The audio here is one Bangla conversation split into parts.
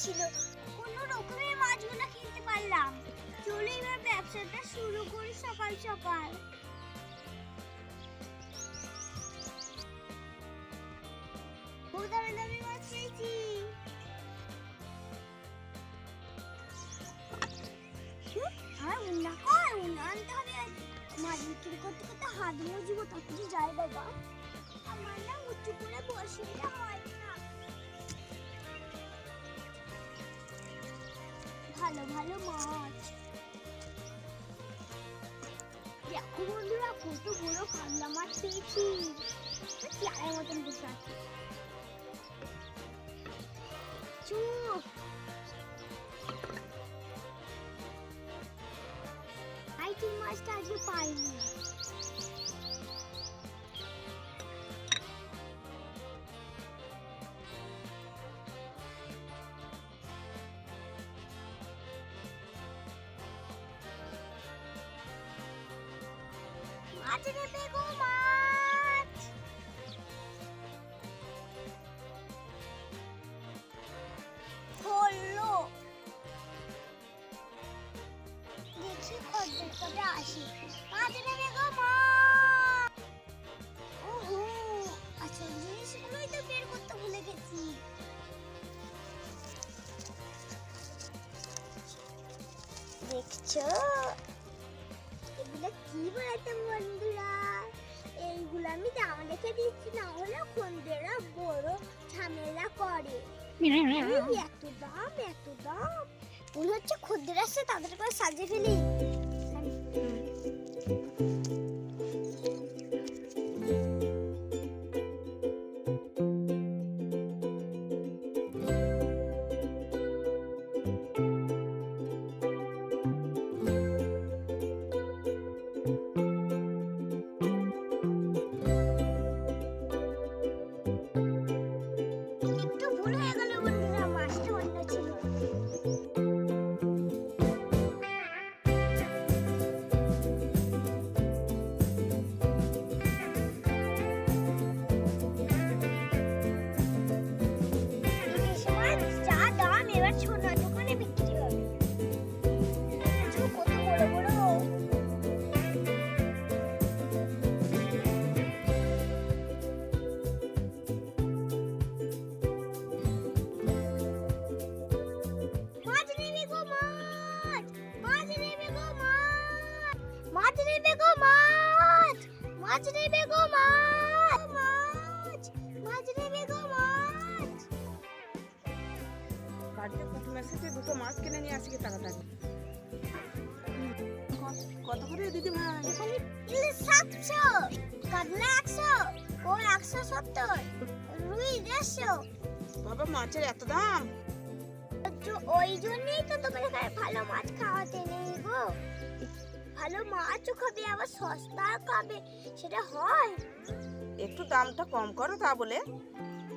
ছিল, কোনো রকমে মাছগুলো খেতে পারলাম। চলো এবার ব্যবসাটা শুরু করি সকাল সকাল। খুব দামি দামি মাছ পেয়েছি। আর উন্না কর, উন্না আনতে হবে। মাছ বিক্রি করতে করতে হাত মজবুত তাড়াতাড়ি যাই বাবা। আমার না উঁচু করে বসলে হয় না। ভালো ভালো মাছ দেখো বন্ধুরা, কত বড় কাতলা মাছ পেয়েছি। চেয়ারের মতন বসে আছে। চুপ, এই মাছটা আজকে পাইনি। মাছ নেবে গো, মাছ ধরলো। দেখি খদ্দের কবে আসি। মাছ নেবে গো, মাছ। ওহো, আচ্ছা জিনিসগুলোই তো বের করতে ভুলে গেছি। দেখছো এগুলো কি বলতো বন্ধুরা, এইগুলো আমি দাম রেখে দিচ্ছি, না হলে খদ্দেররা বড় ঝামেলা করে। এত দাম এত দাম, মনে হচ্ছে খদ্দের আসছে, তাদের করে সাজিয়ে ফেলি। একটু ভুল হয়ে গেল বন্ধুরা, মাছটা অন্য ছিল। ইলিশ মাছ যা দাম, এবার ছোট দোকানে বিক্রি হবে। কত বড় বড়। মাছ নেবে গো, মাছ মাছ নেবে গো, মাছ মাছ নেবে গো, মাছ মাছ নেবে গো, মাছ মাছ মাছ নেবে গো, মাছ। বাড়িতে কুটুম এসেছে, দুটো মাছ কিনে নিয়ে আসি তাড়াতাড়ি। কত করে দিদি ভাই? এখানে ইলিশ 700, কাতলা 100, ও 170, রুই 150। বাবা মাছের এত দাম? তো ওই জন্যই তো তোমার এখানে ভালো মাছ খাওয়াতে নেই গো। ভালো মাছও খাবে, আবার সস্তা খাবে, সেটা হয়? একটু দামটা কম করো তা বলে।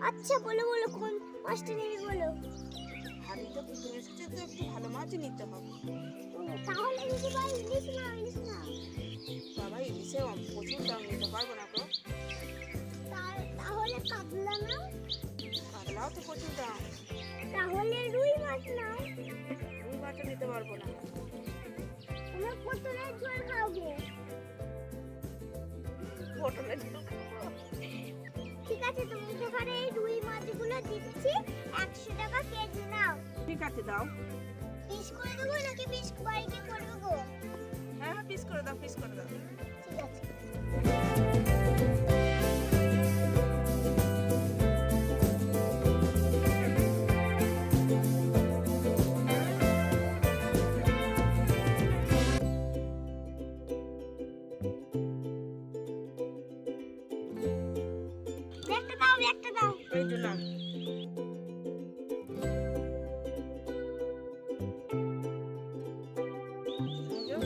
আচ্ছা বলো বলো, কোন মাছটা নেবে বলো। বাড়িতে কুটুম এসেছে তো একটু ভালো মাছই নিতে হবে। তাহলে দিদি ভাই ইলিশ না, ইলিশ না। বাবা ইলিশে প্রচুর দাম, নিতে পারবো না তো। তাহলে কাতলা না, কাতলাও তো প্রচুর দাম। তাহলে রুই মাছ নাও। রুই মাছও নিতে পারবো না। তোমরা পটলের ঝোল খাওগে? পটলের ঝোল খাবো। ঠিক আছে, তোমাকে এখানে এই রুই মাছগুলো দিচ্ছি, 100 টাকা কেজি নাও। ঠিক আছে দাও। পিস করে দেবো নাকি পিস বাড়িতে করবো গো? হ্যাঁ হ্যাঁ, পিস করে দাও, পিস করে দাও। ঠিক আছে। ব্যাগটা দাও, ব্যাগটা দাও। এই তো নাও। এই যে,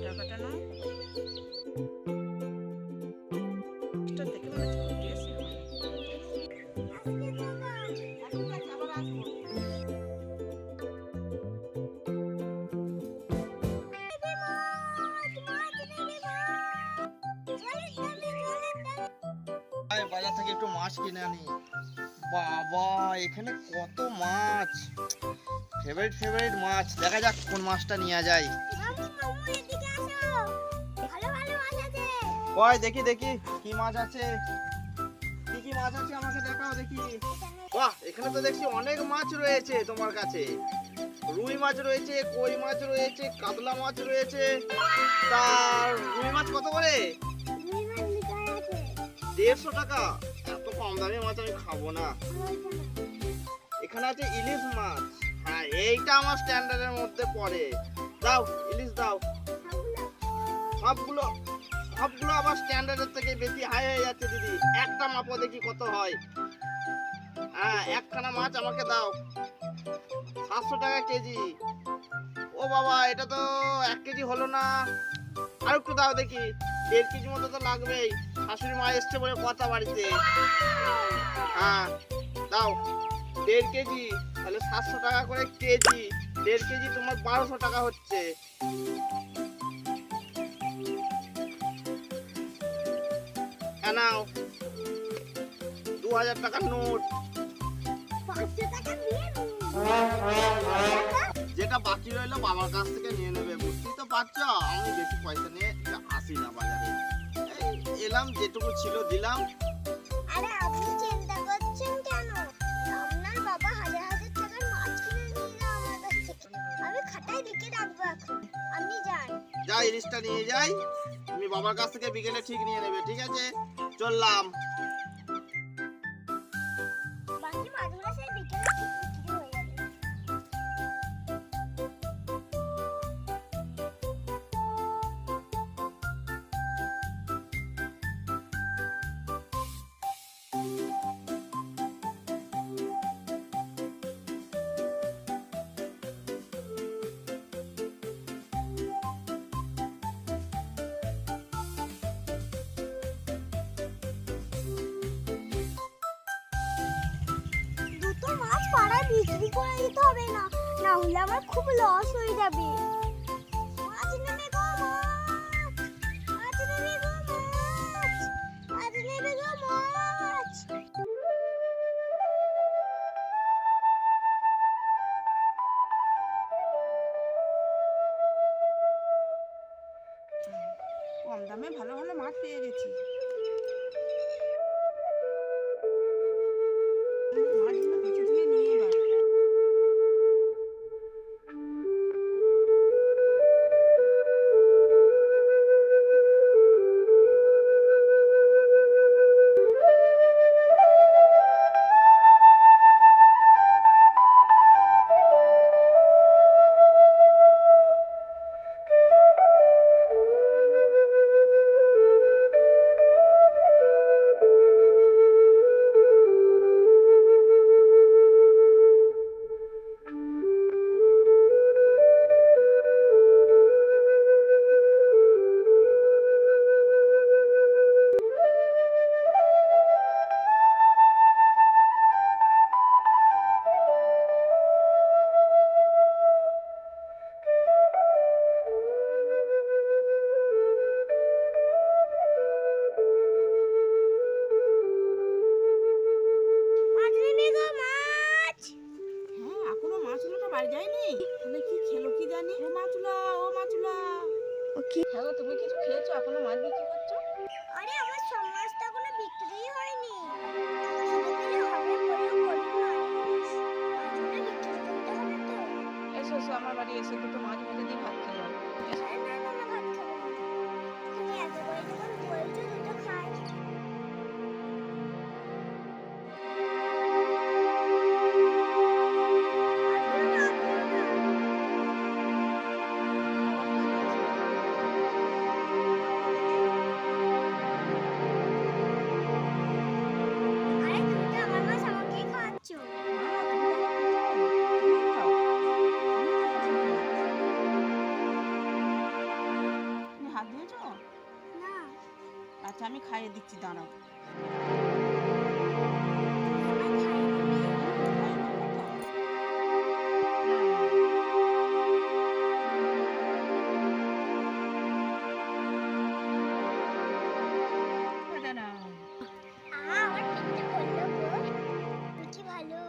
টাকাটা নাও। এটা দেখে মনে হচ্ছে খুব টেস্টি হবে। আজকে বাবা ঠিক আছে, আবার আসবো। বাজার থেকে একটু মাছ কিনে আনি। বাবা এখানে কত মাছ, ফেভারিট ফেভারিট মাছ, দেখা যাক কোন মাছটা নিয়ে যায়। মামু মামু এদিকে আসো, ভালো ভালো মাছ আছে। কই দেখি দেখি কি মাছ আছে, কি কি মাছ আছে আমাকে দেখাও দেখি। বাহ, এখানে তো দেখছি অনেক মাছ রয়েছে তোমার কাছে। রুই মাছ রয়েছে, কই মাছ রয়েছে, কাতলা মাছ রয়েছে। তার রুই মাছ কত করে? দুই মাছ লিটার আছে। 150 টাকা? এত কম দামে মাছ আমি খাবো না। ওইখানে। এখানে আছে ইলিশ মাছ। হ্যাঁ, এইটা আমার স্ট্যান্ডার্ডের মধ্যে পড়ে। দাও ইলিশ দাও। সবগুলো। সবগুলো সবগুলো আবার স্ট্যান্ডার্ডের থেকে বেশি হাই হয়ে যাচ্ছে দিদি। একটা মাপো দেখি কত হয়। হ্যাঁ, একখানা মাছ আমাকে দাও। 700 টাকা কেজি। ও বাবা, এটা তো 1 কেজি হলো না। আর একটু দাও দেখি। 1.5 কেজি মতো তো লাগবেই। শাশুড়ি মা এসছে বলে কথা বাড়িতে। হ্যাঁ দাও, 1.5 কেজি। তাহলে 700 টাকা করে কেজি। 1.5 কেজি তোমার 1200 টাকা হচ্ছে। নাও 2000 টাকার নোট। 500 টাকা দিয়ে দিন। যেটা বাকি রইলো বাবার কাছ থেকে নিয়ে নেবে, বুঝতেই তো পারছো আমি বেশি পয়সা নিয়ে আসি না বাজারে। এই এলাম, যেটুকু ছিল দিলাম। আরে আপনি চিন্তা করছেন কেন? আপনার বাবা হাজার হাজার টাকার মাছ কিনে নিয়ে যাও আমার কাছ থেকে। আমি খাতায় লিখে রাখবো এখন। আপনি যান। যা, ইলিশটা নিয়ে যাই। তুমি বাবার কাছ থেকে বিকেলে ঠিক নিয়ে নেবে, ঠিক আছে? চললাম। বাকি মাছগুলো সেই বিকেলে ঠিক বিক্রি হয়ে যাবে। দুটো মাছ পাড়ায় বিক্রি করে দিতে হবে, না না হলে আমার খুব লস হয়ে যাবে। মাছ নেবে গো মাছ, মাছ নেবে গো মাছ, মাছ নেবে গো মাছ। কম দামে ভালো ভালো মাছ পেয়ে গেছি। মাছগুলো বেঁচে ধুয়ে নিয়ে এবার। মাছ নেবে গো মাছ। হ্যাঁ, এখনো মাছগুলো তো বাড়ি যায়নি। তাহলে কি খেলো কি জানি। ও মাছুলা, ও মাছুলা। ওকে। হ্যাঁ গো, তুমি কিছু খেয়েছো? এখনো মাছ বিক্রি করছো? আরে আমার সব মাছটা এখনো বিক্রিই হয়নি। খিদে পেলে হবে বললো গরিব মানুষ। মাছগুলো বিক্রি করতে হবে তো। এসো এসো, আমার বাড়ি এসে দুটো মাছ ভেজে দিয়ে ভাত খেয়ে যাও। এসো। আরে না না না, ভাত খাবো না। তুমি এত করে যখন বলছো দুটো খাই। আগ্রহ না, আগ্রহ না। আরে তুমি তো আমার মাছ আমাকেই খাওয়াচ্ছো। না, তুমি খাও। তুমি হাত দিয়েছো? না, আচ্ছা, আমি খাইয়ে দিচ্ছি, দাঁড়াও। আমার খাই দিবি। খাইয়ে দেবো তো। এটা নাও। আমার পেটটা ভরলো গো। কি ভালো।